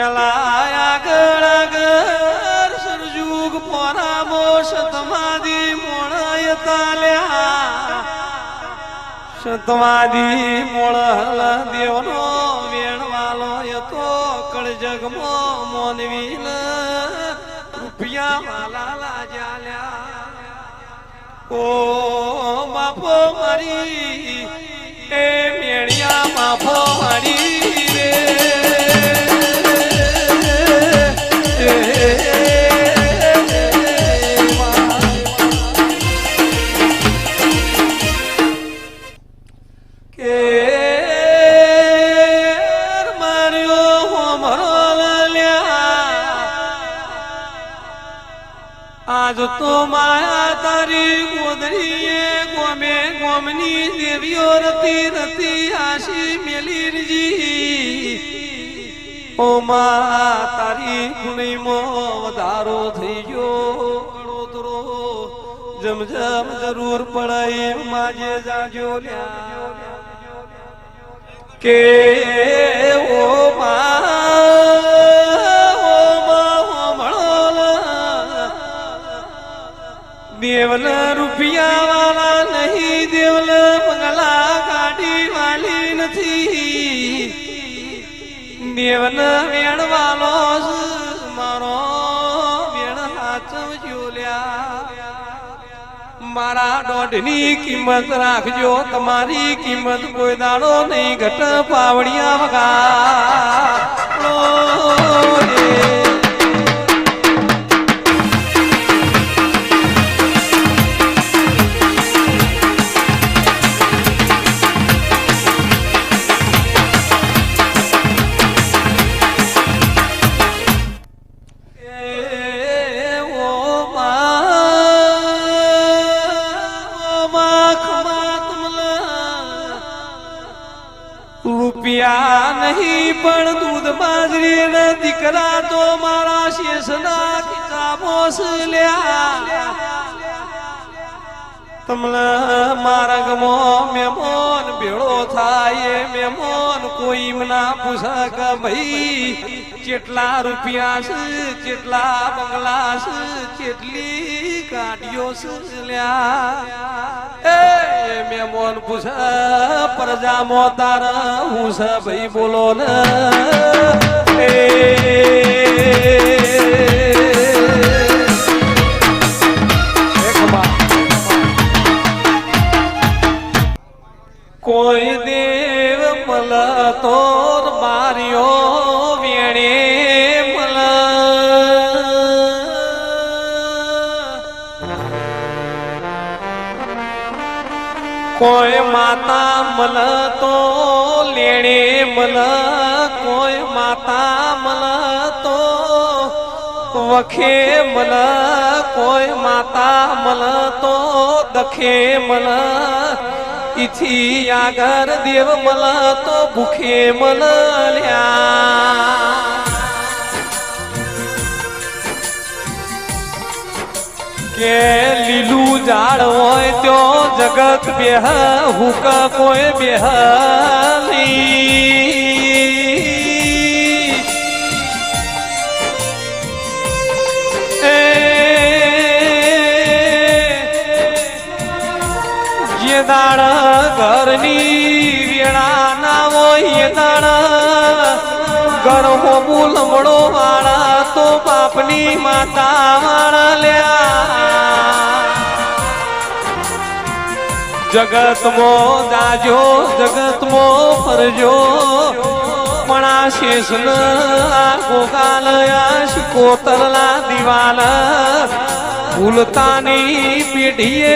પેલા આગળ આગળ સરજુગ પોરામો શતમાદી મોણય તાલ્યા શતમાદી મોળ દેવનો વેણવાલો યતો કળજગમો મોનવીલ રૂપિયા વાલા લાજાલ્યા ઓ બાપો મારી એ મેણિયા બાપો મારી રે આજ તો માયા તારી ગોદરીએ ગોમે ગોમની દેવીઓ રતી રતી આશી મેલીરજી ઓ માં તારી ગુણીમાં વધારો થઈ ગયો ગળોતરો જમ જમ જરૂર પડાય માજે જાજો લ્યા કે ઓ देवल रुपया वाला नहीं देवल बंगला गाड़ी वाली नहीं देवल वेण वालो मारो वेण हाथ जोल्या मारा दौड़नी कीमत राखजो तमारी कीमत कोई दाड़ो नहीं घट पावड़िया वगा રૂપિયા નહીં પણ દૂધ બાજરી ને દીકરા તો મારા શેષના કિતાબોસ લ્યા તમને મારા ગમો મેમોન ભેળો થાય મેમોન કોઈ ના પૂછે કે ભાઈ કેટલા રૂપિયા છે કેટલા બંગલા છે કેટલી ગાડીઓ છે લ્યા મેમોન પૂછે પ્રજા મોતાર હું છે ભાઈ બોલો ને કોઈ દેવ મલ તો માર્યો વેણે મલ કોઈ માતા મલ તો લેણે મલ કોઈ માતા મલ તો વખે મલ કોઈ માતા મલ તો દખે મલ इथी आगर देव मला तो भूखे मलल्या के લીલું ઝાડ હોય તો જગત બેહ હુક કોઈ બેહ દાણ ઘરની વેળા ના હોય દાણ ઘર હોમું લમડો વાળા તો બાપની માતા વાળા લ્યા જગતમાં જાજો જગતમાં ફરજો પણ આ શેષ ગોગાલયા શિકોતરલા દિવાલ ભૂલતાની પેઢીએ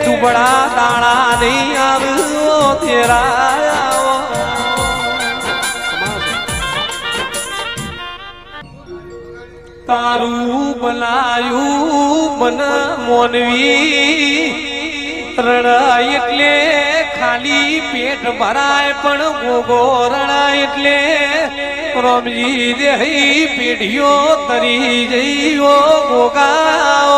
દુબળા દાણા નહીં આવ્યો તેરા તારું બનાયું મન મોનવી રણા એટલે ખાલી પેટ ભરાય પણ ગોગો રણા એટલે રોમજી દેહી પેઢીઓ તરી જઈઓ ગોગાઓ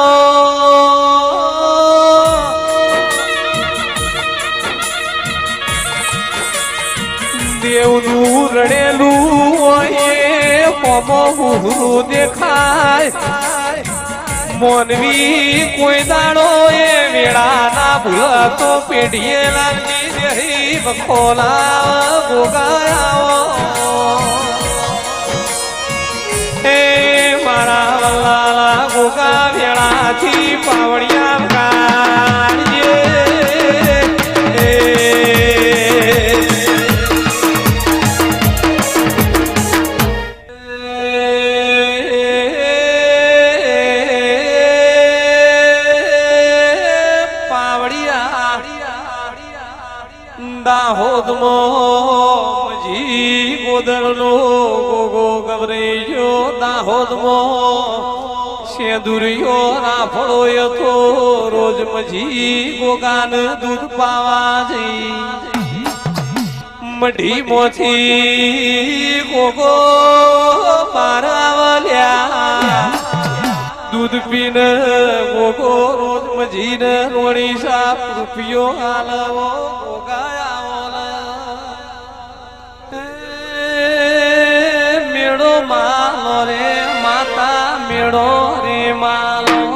દેવનું રડેલું હોય કોમો હુહરું દેખાય મોનવી કોઈ દાડો એ વેળા ના ભૂલતો પેઢીએ લાગી જઈ બખોલા ગોગાયા એ મારા વલ્લાલા ગોગા વેળાથી પાવડિયા ગાડીએ દાહોદમાં મજી ગોદરનો ગોગો ગબરેજો દાહોદમાં સેદુરિયો રાફળોય તો રોજ મજી ગોગાન દૂધ પાવા જઈ મઢીમાંથી ગોગો પારાવલ્યા દૂધ પીને ગોગો રોજ મજીને રોણી સાપ રૂપિયો આલવો ગોગાયા મેળો માલો રે માતા મેળો રે માલો